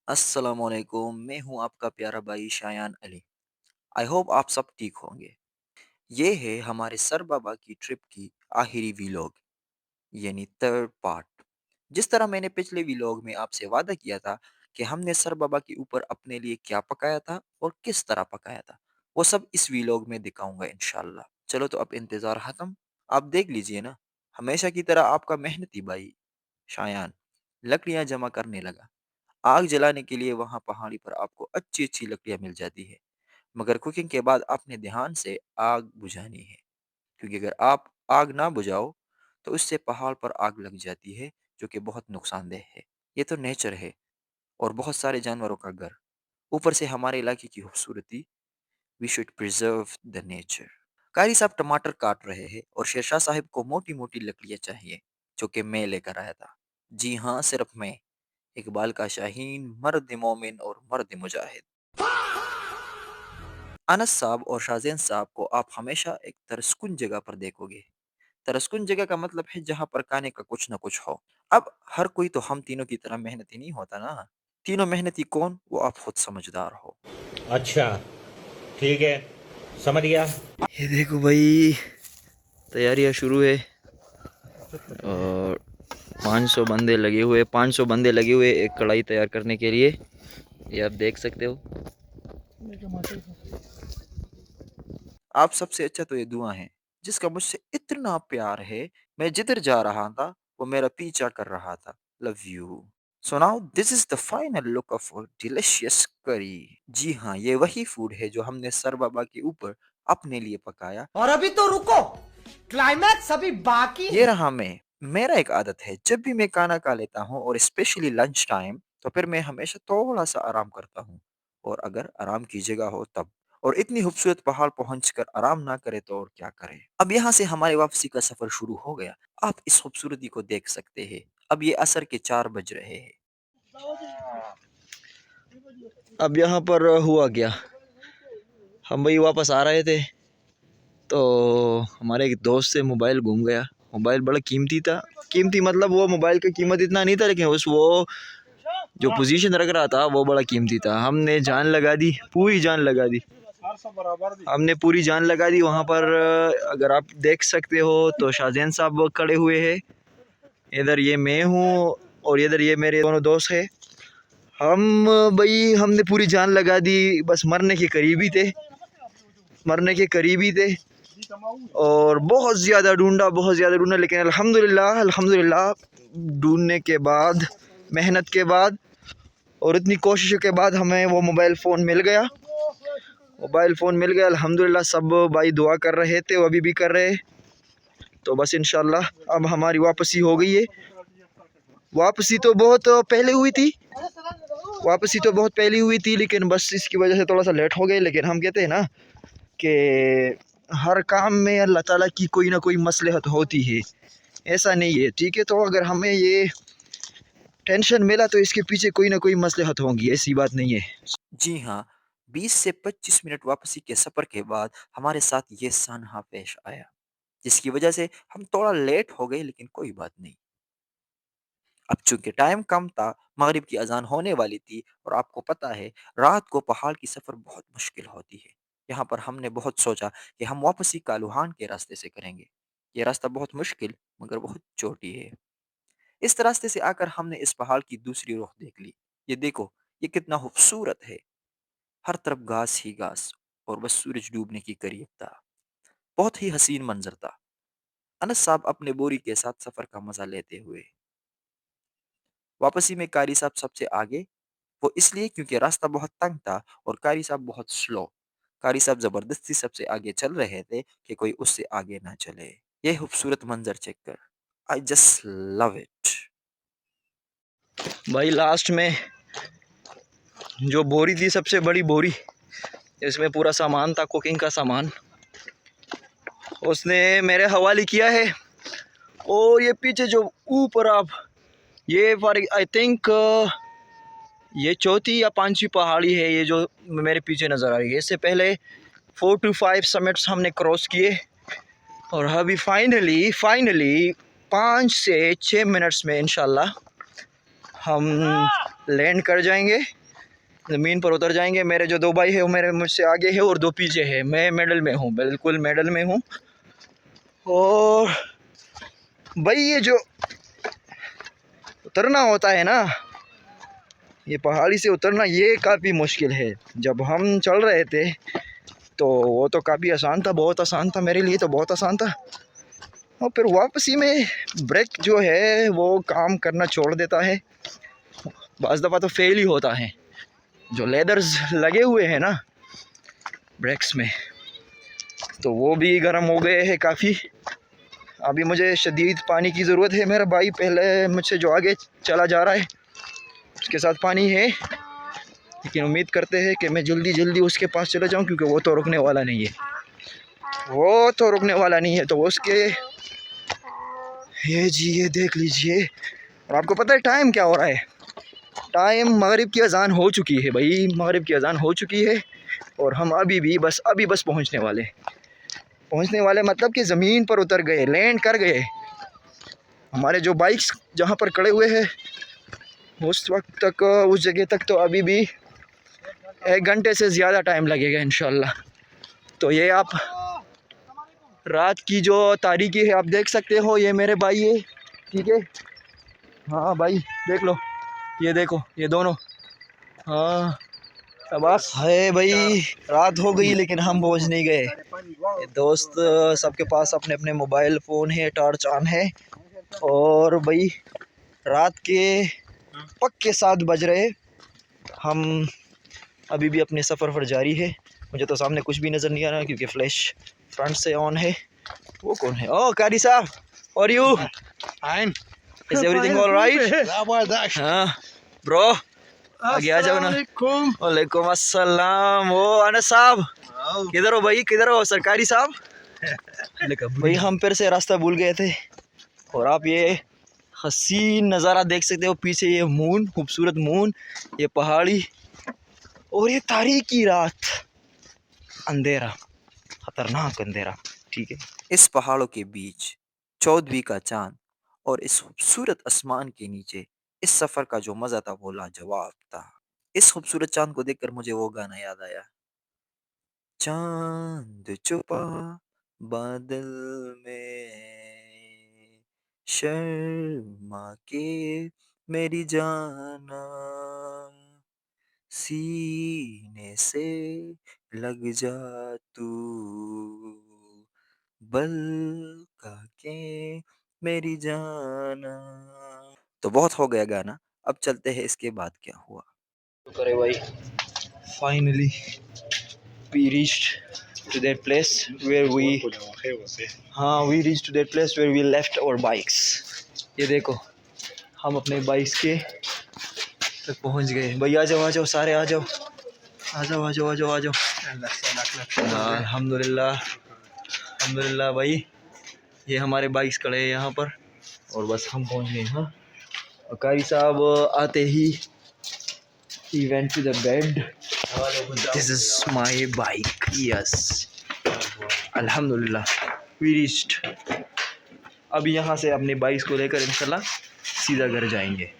अस्सलामुअलैकुम। मैं हूं आपका प्यारा भाई शायान अली। आई होप आप सब ठीक होंगे। ये है हमारे सर बाबा की ट्रिप की आखिरी वीलॉग, यानी थर्ड पार्ट। जिस तरह मैंने पिछले वीलॉग में आपसे वादा किया था कि हमने सर बाबा के ऊपर अपने लिए क्या पकाया था और किस तरह पकाया था, वो सब इस वीलॉग में दिखाऊंगा इंशाल्लाह। चलो तो अब इंतज़ार खत्म, आप देख लीजिए ना। हमेशा की तरह आपका मेहनती भाई शायान लकड़ियां जमा करने लगा। आग जलाने के लिए वहां पहाड़ी पर आपको अच्छी अच्छी लकड़ियां मिल जाती है, मगर कुकिंग के बाद आपने ध्यान से आग बुझानी है, क्योंकि अगर आप आग ना बुझाओ तो उससे पहाड़ पर आग लग जाती है, जो कि बहुत नुकसानदेह है। ये तो नेचर है और बहुत सारे जानवरों का घर, ऊपर से हमारे इलाके की खूबसूरती। We should preserve the nature. कारी साहब टमाटर काट रहे हैं और शेरशाह साहब को मोटी मोटी लकड़ियां चाहिए, जो कि मैं लेकर आया था। जी हाँ, सिर्फ मैं, इकबाल का शाहीन, मर्द मोमिन और मर्द मुजाहिद। अनस साहब और शाहजेन साहब को आप हमेशा एक तरसकुन जगह पर देखोगे। तरसकुन जगह का मतलब है जहाँ पर खाने का कुछ ना कुछ हो। अब हर कोई तो हम तीनों की तरह मेहनती नहीं होता ना। तीनों मेहनती कौन, वो आप खुद समझदार हो। अच्छा, ठीक है, समझ गया। ये देखो भाई, तैयारियां शुरू है और 500 बंदे लगे हुए, 500 बंदे लगे हुए एक कढ़ाई तैयार करने के लिए। ये आप देख सकते हो। आप सबसे अच्छा तो ये दुआ है, जिसका मुझसे इतना प्यार है। मैं जिधर जा रहा था वो मेरा पीछा कर रहा था। Love you. So now this is the final look of delicious करी। जी हाँ, ये वही फूड है जो हमने सर बाबा के ऊपर अपने लिए पकाया। और अभी तो रुको, क्लाइमैक्स अभी बाकी ये है। रहा मैं। मेरा एक आदत है, जब भी मैं खाना खा लेता हूँ और स्पेशली लंच टाइम, तो फिर मैं हमेशा थोड़ा सा आराम करता हूँ। और अगर आराम की जगह हो तब। और इतनी खूबसूरत पहाड़ पहुंचकर आराम ना करे तो और क्या करे। अब यहाँ से हमारी वापसी का सफर शुरू हो गया। आप इस खूबसूरती को देख सकते हैं। अब ये असर के 4 बज रहे हैं। अब यहाँ पर हुआ क्या, हम भाई वापस आ रहे थे तो हमारे एक दोस्त से मोबाइल गुम गया। मोबाइल बड़ा कीमती था। कीमती मतलब वो मोबाइल की कीमत इतना नहीं था, लेकिन उस वो जो पोजीशन रख रहा था वो बड़ा कीमती था। हमने जान लगा दी, पूरी जान लगा दी। हमने पूरी जान लगा दी वहाँ पर। अगर आप देख सकते हो तो शाहजैन साहब खड़े हुए हैं, इधर ये मैं हूँ और इधर ये मेरे दोनों दोस्त हैं। हम भाई हमने पूरी जान लगा दी, बस मरने के करीब ही थे, मरने के करीब ही थे। और बहुत ज़्यादा ढूंढा, बहुत ज़्यादा ढूंढा, लेकिन अल्हम्दुलिल्लाह अल्हम्दुलिल्लाह ढूंढने के बाद, मेहनत के बाद और इतनी कोशिशों के बाद हमें वो मोबाइल फ़ोन मिल गया। मोबाइल फ़ोन मिल गया अल्हम्दुलिल्लाह। सब भाई दुआ कर रहे थे, वो अभी भी कर रहे। तो बस इंशाल्लाह अब हमारी वापसी हो गई है। वापसी तो बहुत पहले हुई थी, वापसी तो बहुत पहले हुई थी, लेकिन बस इसकी वजह से थोड़ा सा लेट हो गए। लेकिन हम कहते हैं ना कि हर काम में अल्लाह ताला की कोई ना कोई मसलहत होती है, ऐसा नहीं है, ठीक है। तो अगर हमें ये टेंशन मिला तो इसके पीछे कोई ना कोई मसलहत होंगी, ऐसी बात नहीं है। जी हाँ, 20 से 25 मिनट वापसी के सफ़र के बाद हमारे साथ ये सानहा पेश आया, जिसकी वजह से हम थोड़ा लेट हो गए, लेकिन कोई बात नहीं। अब चूंकि टाइम कम था, मगरिब की अजान होने वाली थी और आपको पता है रात को पहाड़ की सफ़र बहुत मुश्किल होती है। यहाँ पर हमने बहुत सोचा कि हम वापसी कालूहान के रास्ते से करेंगे। ये रास्ता बहुत मुश्किल मगर बहुत चोटी है। इस रास्ते से आकर हमने इस पहाड़ की दूसरी रुख देख ली। ये देखो, ये कितना खूबसूरत है। हर तरफ घास ही घास और बस सूरज डूबने की करीब था। बहुत ही हसीन मंजर था। अनस साहब अपने बोरी के साथ सफर का मजा लेते हुए। वापसी में कारी साहब सबसे आगे, वो इसलिए क्योंकि रास्ता बहुत तंग था और कारी साहब बहुत स्लो। कारी साहब जबरदस्ती सबसे आगे चल रहे थे कि कोई उससे आगे ना चले। ये खूबसूरत मंजर चेक कर, आई जस्ट लव इट। भाई लास्ट में जो बोरी थी, सबसे बड़ी बोरी, इसमें पूरा सामान था, कुकिंग का सामान, उसने मेरे हवाले किया है। और ये पीछे जो ऊपर आप, ये फॉर आई थिंक ये चौथी या पांचवी पहाड़ी है ये जो मेरे पीछे नज़र आ रही है। इससे पहले 4 to 5 समिट्स हमने क्रॉस किए और अभी फाइनली फाइनली 5 से 6 मिनट्स में इंशाल्लाह हम लैंड कर जाएंगे, ज़मीन पर उतर जाएंगे। मेरे जो 2 भाई है वो मेरे मुझसे आगे है और 2 पीछे है। मैं मिडल में हूँ, बिल्कुल मिडल में हूँ। और भाई ये जो उतरना होता है ना, ये पहाड़ी से उतरना ये काफ़ी मुश्किल है। जब हम चल रहे थे तो वो तो काफ़ी आसान था, बहुत आसान था, मेरे लिए तो बहुत आसान था। और फिर वापसी में ब्रेक जो है वो काम करना छोड़ देता है, बाज़ दफ़ा तो फेल ही होता है। जो लेदर्स लगे हुए हैं ना ब्रेक्स में, तो वो भी गर्म हो गए हैं काफ़ी। अभी मुझे शदीद पानी की ज़रूरत है। मेरा भाई पहले मुझसे जो आगे चला जा रहा है उसके साथ पानी है, लेकिन उम्मीद करते हैं कि मैं जल्दी जल्दी उसके पास चला जाऊं, क्योंकि वो तो रुकने वाला नहीं है, वो तो रुकने वाला नहीं है। तो उसके ये जी ये देख लीजिए। और आपको पता है टाइम क्या हो रहा है? टाइम मगरिब की अज़ान हो चुकी है भाई, मगरिब की अज़ान हो चुकी है। और हम अभी बस पहुंचने वाले मतलब कि ज़मीन पर उतर गए, लैंड कर गए। हमारे जो बाइक्स जहां पर खड़े हुए हैं उस वक्त तक, उस जगह तक तो अभी भी 1 घंटे से ज़्यादा टाइम लगेगा इंशाल्लाह। तो ये आप रात की जो तारीकी है आप देख सकते हो। ये मेरे भाई है, ठीक है। हाँ भाई देख लो, ये देखो ये दोनों। हाँ बस है भाई, रात हो गई लेकिन हम पहुंच नहीं गए। ये दोस्त सबके पास अपने अपने मोबाइल फ़ोन है, टॉर्च ऑन है। और भाई रात के पक्के 7 बज रहे, हम अभी भी अपने सफ़र पर जारी है। मुझे तो सामने कुछ भी नज़र नहीं आ रहा क्योंकि फ्लैश फ्रंट से ऑन है। वो कौन है? ओह कारी साहब, और you? Is everything all right? हाँ ब्रो, आगे आ जाओ ना। वालेकुम अस्सलाम। ओ अनस साहब, किधर हो भाई, किधर हो सरकारी साहब? भाई हम फिर से रास्ता भूल गए थे। और आप ये हसीन नज़ारा देख सकते हो पीछे, ये मून, खूबसूरत मून, ये पहाड़ी और ये तारीकी रात, अंधेरा, खतरनाक अंधेरा, ठीक है। इस पहाड़ों के बीच चौदहवीं का चांद और इस खूबसूरत आसमान के नीचे इस सफर का जो मजा था वो लाजवाब था। इस खूबसूरत चांद को देखकर मुझे वो गाना याद आया, चांद छुपा बादल में, शर्मा के मेरी जाना, सीने से लग जा तू, बल का के मेरी जाना। तो बहुत हो गया गाना, अब चलते हैं इसके बाद क्या हुआ। करे भाई, finally we reached to that place where we, हाँ we reached to that place where we left our bikes. ये देखो हम अपने बाइक्स के तक पहुंच गए। भाई आ जाओ सारे, आ जाओ आ जाओ। हाँ अल्हम्दुलिल्लाह अल्हम्दुलिल्लाह भाई, ये हमारे बाइक्स खड़े हैं यहाँ पर और बस हम पहुँच गए। हाँ और कारी साहब आते ही he went to the bed. This is my bike. Yes. अल्हम्दुलिल्लाह we reached. अब यहाँ से अपनी बाइक्स को लेकर इंशाल्लाह सीधा घर जाएंगे।